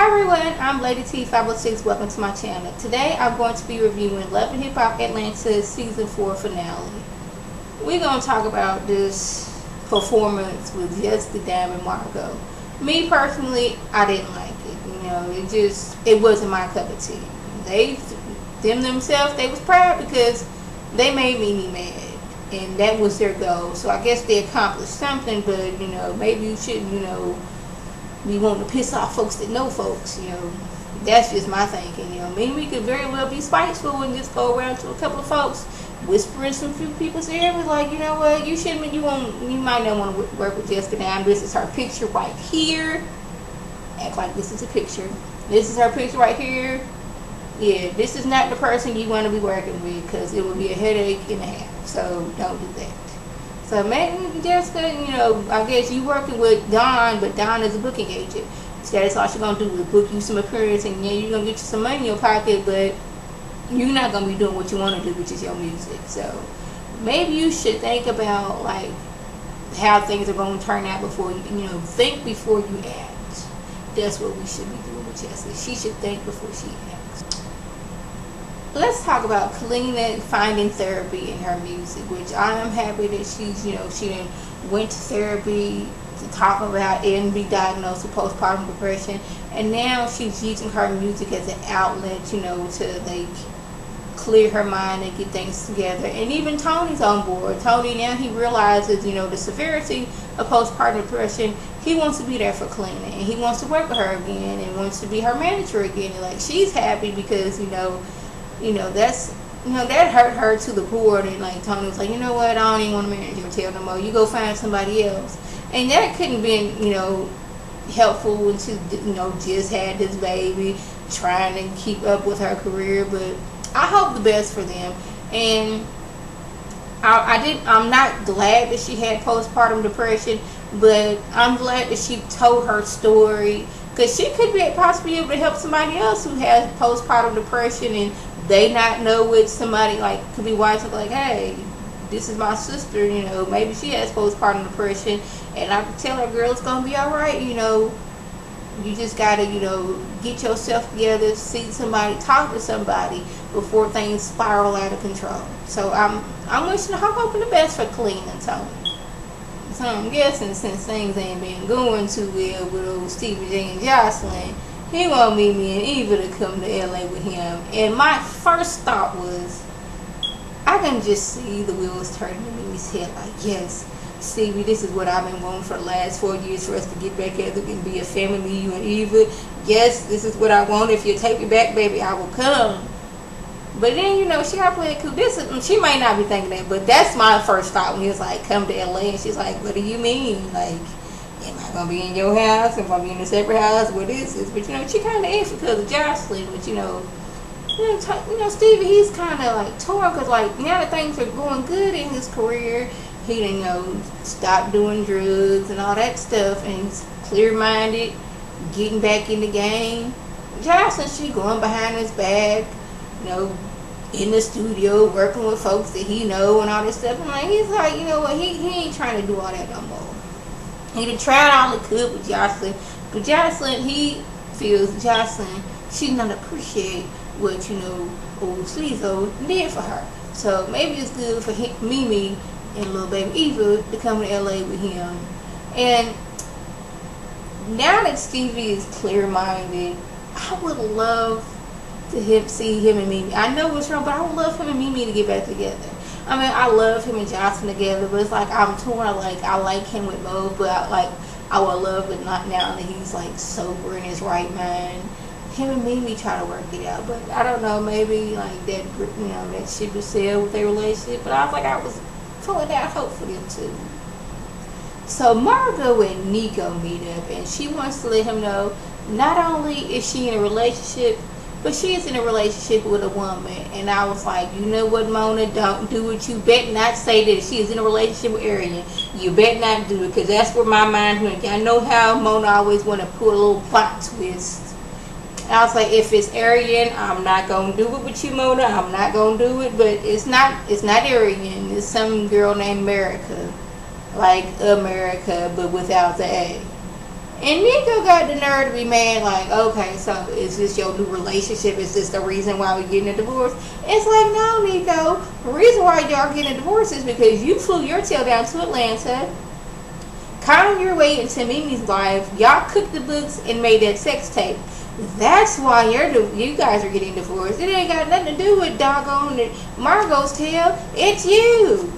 everyone, I'm Lady T506. Welcome to my channel. Today I'm going to be reviewing Love and Hip Hop Atlanta Season 4 finale. We're going to talk about this performance with Jessica and Margot. Me personally, I didn't like it. You know, it wasn't my cup of tea. Them themselves, they was proud because they made me mad. And that was their goal. So I guess they accomplished something, but, you know, maybe you shouldn't, you know, be wanting to piss off folks that know folks, you know. That's just my thinking, you know. Maybe we could very well be spiteful and just go around to a couple of folks, whispering some few people's ear, was like, you know what, you might not want to work with Jessica now. This is her picture right here. Act like this is a picture. This is her picture right here. Yeah, this is not the person you want to be working with, because it will be a headache and a half. So don't do that. So maybe Jessica, you know, I guess you working with Dawn, but Dawn is a booking agent. So that's all she's gonna do is book you some appearance, and yeah, you're gonna get you some money in your pocket, but you're not gonna be doing what you want to do, which is your music. So maybe you should think about like how things are gonna turn out before you know, think before you act. That's what we should be doing with Jessica. She should think before she acts. Let's talk about KALEENA finding therapy in her music, which I am happy that she's, you know, she went to therapy to talk about it and be diagnosed with postpartum depression, and now she's using her music as an outlet, you know, to like clear her mind and get things together. And even Tony's on board. Tony, now he realizes, you know, the severity of postpartum depression. He wants to be there for KALEENA, and he wants to work with her again, and wants to be her manager again. And like, she's happy because, you know, that's, you know, that hurt her to the core. And like, Tony was like, you know what, I don't even want to manage your tail no more. You go find somebody else. And that couldn't be, you know, helpful when she, you know, just had this baby, trying to keep up with her career. But I hope the best for them. And I'm not glad that she had postpartum depression, but I'm glad that she told her story, because she could be possibly able to help somebody else who has postpartum depression and they not know what somebody like could be watching, like, hey, this is my sister, you know, maybe she has postpartum depression, and I can tell her, girl, it's gonna be all right. You know, you just gotta, you know, get yourself together, see somebody, talk to somebody before things spiral out of control. So I'm hoping the best for KALEENA and Tony. So I'm guessing, since things ain't been going too well with old Stevie J and Joseline, he want Mimi and Eva to come to LA with him. And my first thought was, I can just see the wheels turning in Mimi's head, like, yes, Stevie, this is what I've been wanting for the last 4 years, for us to get back together and be a family, you and Eva. Yes, this is what I want. If you take me back, baby, I will come. But then, you know, she got to play it cool. She might not be thinking that, but that's my first thought when he was like, come to LA. And she's like, what do you mean? Like, am I going to be in your house? Am I going to be in a separate house? What is this? But, you know, she kind of is because of Joseline. But, you know, Stevie, he's kind of like torn, because, like, now that things are going good in his career, he didn't, you know, stop doing drugs and all that stuff, and he's clear-minded, getting back in the game. Joseline, she going behind his back, you know, in the studio, working with folks that he know and all this stuff. And like, he's like, you know what, he ain't trying to do all that no more. He done tried all he could with Joseline, but Joseline, he feels Joseline, she not appreciate what, you know, old Sleezo did for her. So maybe it's good for Mimi and little baby Eva to come to LA with him. And now that Stevie is clear-minded, I would love to see him and Mimi. I know what's wrong, but I would love him and Mimi to get back together. I mean, I love him and Joseline together, but it's like I'm torn. I like him with both, but I would love it not now that he's like sober in his right mind. Him and Mimi try to work it out, but I don't know, maybe like that, you know, that ship was sailed with their relationship. But I was like, I was pulling out hope for them too. So Margot and Nico meet up, and she wants to let him know not only is she in a relationship, but she is in a relationship with a woman. And I was like, you know what, Mona, don't do it. You bet not say that she is in a relationship with Arian. You bet not do it, because that's where my mind went. I know how Mona always want to put a little plot twist. And I was like, if it's Arian, I'm not gonna do it with you, Mona. I'm not gonna do it. But it's not Arian. It's some girl named America, like America, but without the A. And Nico got the nerve to be mad, like, okay, so is this your new relationship? Is this the reason why we're getting a divorce? It's like, no, Nico. The reason why y'all getting a divorce is because you flew your tail down to Atlanta, conned your way into Mimi's life. Y'all cooked the books and made that sex tape. That's why you guys are getting divorced. It ain't got nothing to do with doggone Margot's tail. It's you.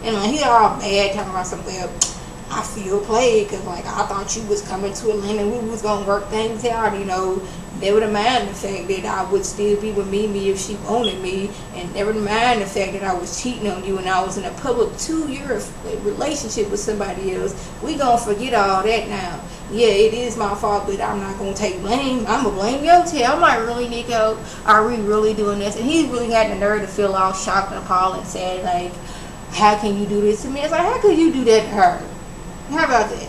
And like, he all bad talking about something else. I feel played because, like, I thought you was coming to Atlanta and we was going to work things out, you know. Never mind the fact that I would still be with Mimi if she wanted me. And never mind the fact that I was cheating on you and I was in a public 2-year relationship with somebody else. We going to forget all that now. Yeah, it is my fault, but I'm not going to take blame. I'm going to blame your tail. I'm like, really, Nico? Are we really doing this? And he really got the nerve to feel all shocked and appalled and said, like, how can you do this to me? It's like, how could you do that to her? How about that?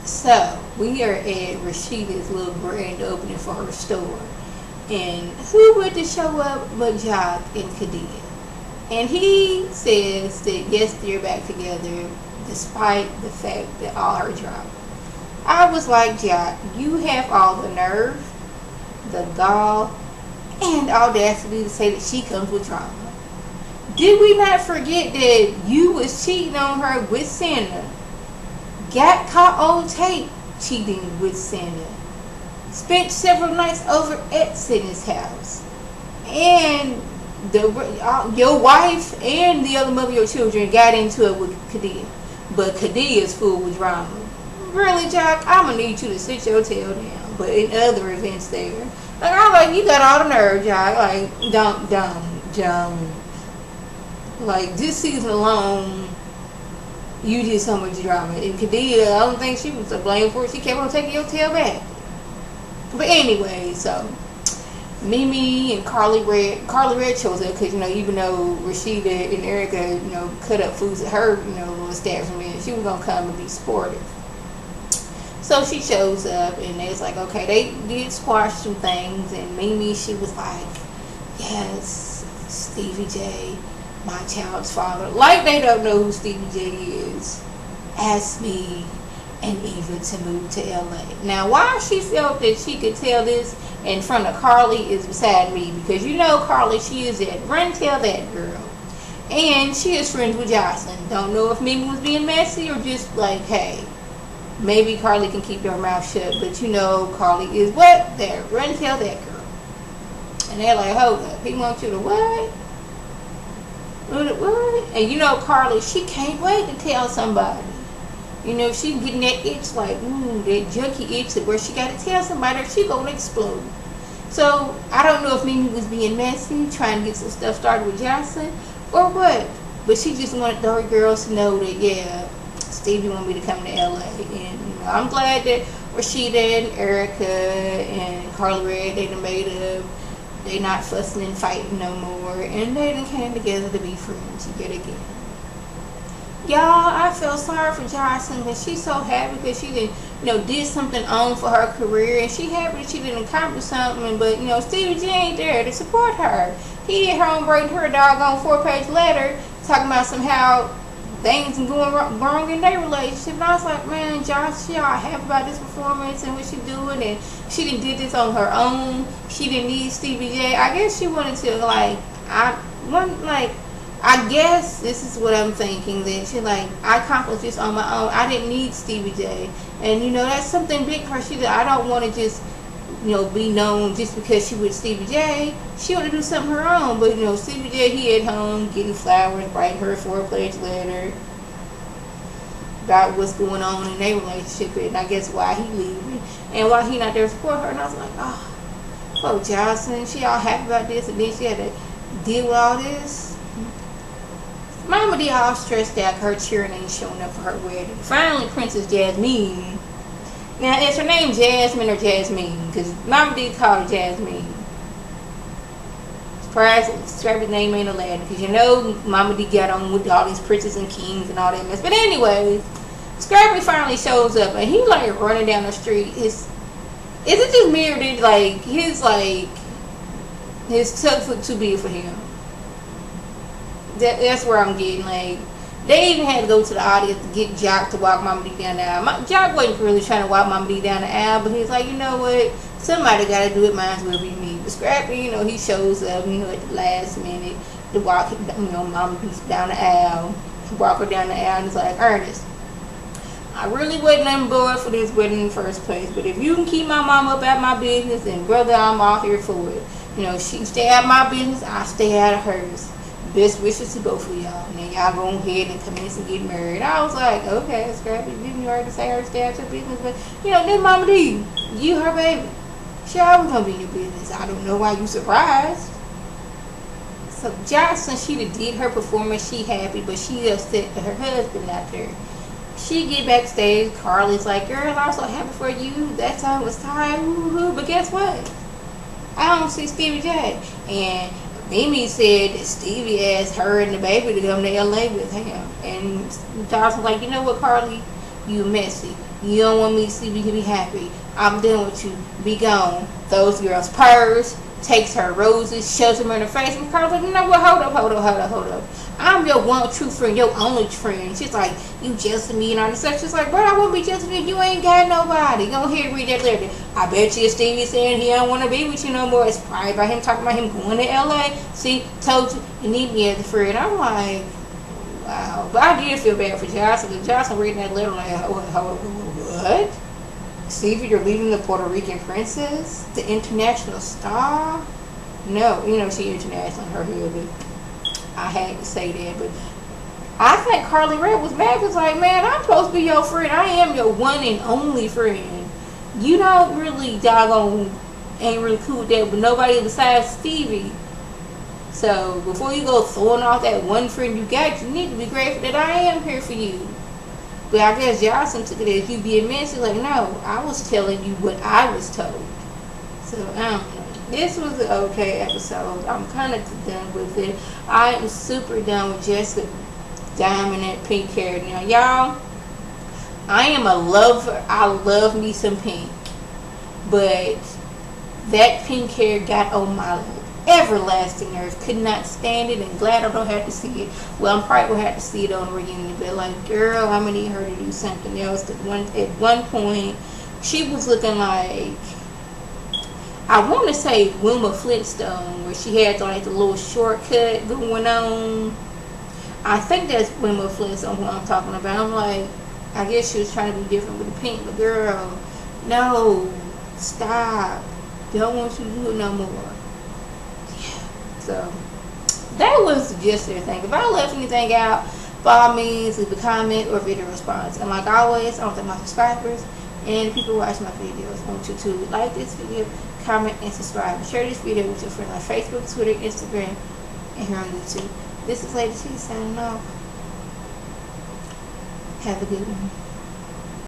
So, we are at Rashida's little grand opening for her store. And who would to show up but Jock and Kadia? And he says that yes, they're back together despite the fact that all her drama. I was like, Jock, you have all the nerve, the gall, and audacity to say that she comes with drama. Did we not forget that you was cheating on her with Santa? Got caught on tape cheating with Santa. Spent several nights over at Sydney's house. And your wife and the other mother of your children got into it with Kadia. But Kadia's full with drama. Really, Jock? I'm going to need you to sit your tail down. But in other events there. Like, I'm like, you got all the nerve, Jock. Like, dumb. Like, this season alone, you did so much drama. And Kadia, I don't think she was to blame for it. She kept on taking your tail back. But anyway, so Mimi and Karlie Red chose up because, you know, even though Rashida and Erica, you know, cut up foods at her, you know, little establishment, she was going to come and be supportive. So she shows up and it's like, okay, they did squash some things. And Mimi, she was like, yes, Stevie J, my child's father. Like they don't know who Stevie J is. Asked me and Eva to move to LA. Now, why she felt that she could tell this in front of Karlie is beside me. Because you know Karlie, she is that run tell that girl. And she is friends with Jocelyn. Don't know if Mimi was being messy or just like, hey, maybe Karlie can keep her mouth shut. But you know Karlie is what? That run tell that girl. And they're like, hold up, he wants you to what? What? And you know Karlie, she can't wait to tell somebody. You know, she's getting that itch, like, that junky itch where she got to tell somebody or she gonna explode. So, I don't know if Mimi was being messy, trying to get some stuff started with Johnson, or what. But she just wanted the girls to know that, yeah, Stevie wanted me to come to LA. And, you know, I'm glad that Rashida and Erica and Karlie Red, they done made up. They not fussing and fighting no more. And they done came together to be friends yet again. Y'all, I feel sorry for Jocelyn, but she's so happy because she did, you know, did something on for her career, and she happy that she didn't accomplish something. But you know, Stevie J ain't there to support her. He at home writing her a doggone 4-page letter talking about somehow things going wrong in their relationship. And I was like, man, Josh, she all happy about this performance and what she doing, and she did this on her own. She didn't need Stevie J. I guess she wanted to I guess this is what I'm thinking, that she like, I accomplished this on my own. I didn't need Stevie J. And you know, that's something big for her. She said, I don't want to just, you know, be known just because she with Stevie J. She want to do something her own. But you know, Stevie J, he at home getting flowers, writing her a 4-page letter about what's going on in their relationship, and I guess why he leaving and why he not there to support her. And I was like, oh, Jocelyn, she all happy about this, and then she had to deal with all this. Mama D all stressed out, her cheering ain't showing up for her wedding. Finally, Princess Jasmine. Now, is her name Jasmine or Jasmine? Because Mama D called her Jasmine. Surprised Scrappy's name ain't Aladdin. Because you know Mama D got on with all these princes and kings and all that mess. But anyway, Scrappy finally shows up and he like running down the street. Is it just me or did his tux look too big for him? That's where I'm getting, like, They even had to go to the audience to get Jock to walk Mama D down the aisle. Jock wasn't really trying to walk Mama D down the aisle, but he's like, you know what? Somebody got to do it. Might as well be me. But Scrappy, you know, he shows up, you know, at the last minute to walk, you know, Mama D down the aisle. Walk her down the aisle, and he's like, Ernest, I really wasn't on board for this wedding in the first place, but if you can keep my mama up out my business, then brother, I'm all here for it. You know, she stay out of my business, I stay out of hers. Best wishes to both of y'all. And then y'all go ahead and commence and get married. I was like, okay, Scrappy, didn't you already say her stay out your business? But, you know, then Mama D, you her baby. She always gonna be in your business. I don't know why you surprised. So Jocelyn, she did her performance, she happy, but she upset that her husband not there. She get backstage, Carlie's like, girl, I'm so happy for you. That time was tired, woo-hoo. But guess what? I don't see Stevie J. And Mimi said that Stevie asked her and the baby to come to LA with him. And Dawson's like, you know what, Carlie? You messy. You don't want me to see me to be happy. I'm done with you. Be gone. Those girls' purse, takes her roses, shoves them in her face. And Carlie's like, you know what? Hold up. I'm your one true friend, your only friend. She's like, you jealous of me and all this stuff. She's like, bro, I won't be jealous of you. You ain't got nobody. Go ahead and read that letter. I bet you Stevie saying he don't want to be with you no more. It's probably about him talking about him going to LA. See, told you, you need me as a friend. I'm like, wow. But I did feel bad for Jocelyn. Jocelyn reading that letter like, what? Stevie, you're leaving the Puerto Rican princess? The international star? No, you know she international in her head, but I had to say that. But I think Karlie Red was mad. Was like, man, I'm supposed to be your friend. I am your one and only friend. You don't really ain't really cool with that with nobody besides Stevie. So before you go throwing off that one friend you got, you need to be grateful that I am here for you. But I guess Jocelyn took it as you being messy. Like, no, I was telling you what I was told. So I don't know. This was an okay episode. I'm kind of done with it. I am super done with Jessica Diamond and pink hair. Now, y'all, I am a lover. I love me some pink. But that pink hair got on my everlasting nerves. Could not stand it, and glad I don't have to see it. Well, I'm probably going to have to see it on the reunion. But, like, girl, I'm going to need her to do something else. At one point, she was looking like, I want to say Wilma Flintstone, where she had like the little shortcut going on. I think that's Wilma Flintstone who I'm talking about. I'm like, I guess she was trying to be different with the pink, but girl, no, stop. Don't want you to do it no more. Yeah. So that was just everything. If I left anything out, by all means, leave a comment or video response. And like always, I want to thank my subscribers and the people who watch my videos. I want you to like this video, comment, and subscribe. Share this video with your friends on Facebook, Twitter, Instagram, and here on YouTube. This is Lady T signing off. Have a good one.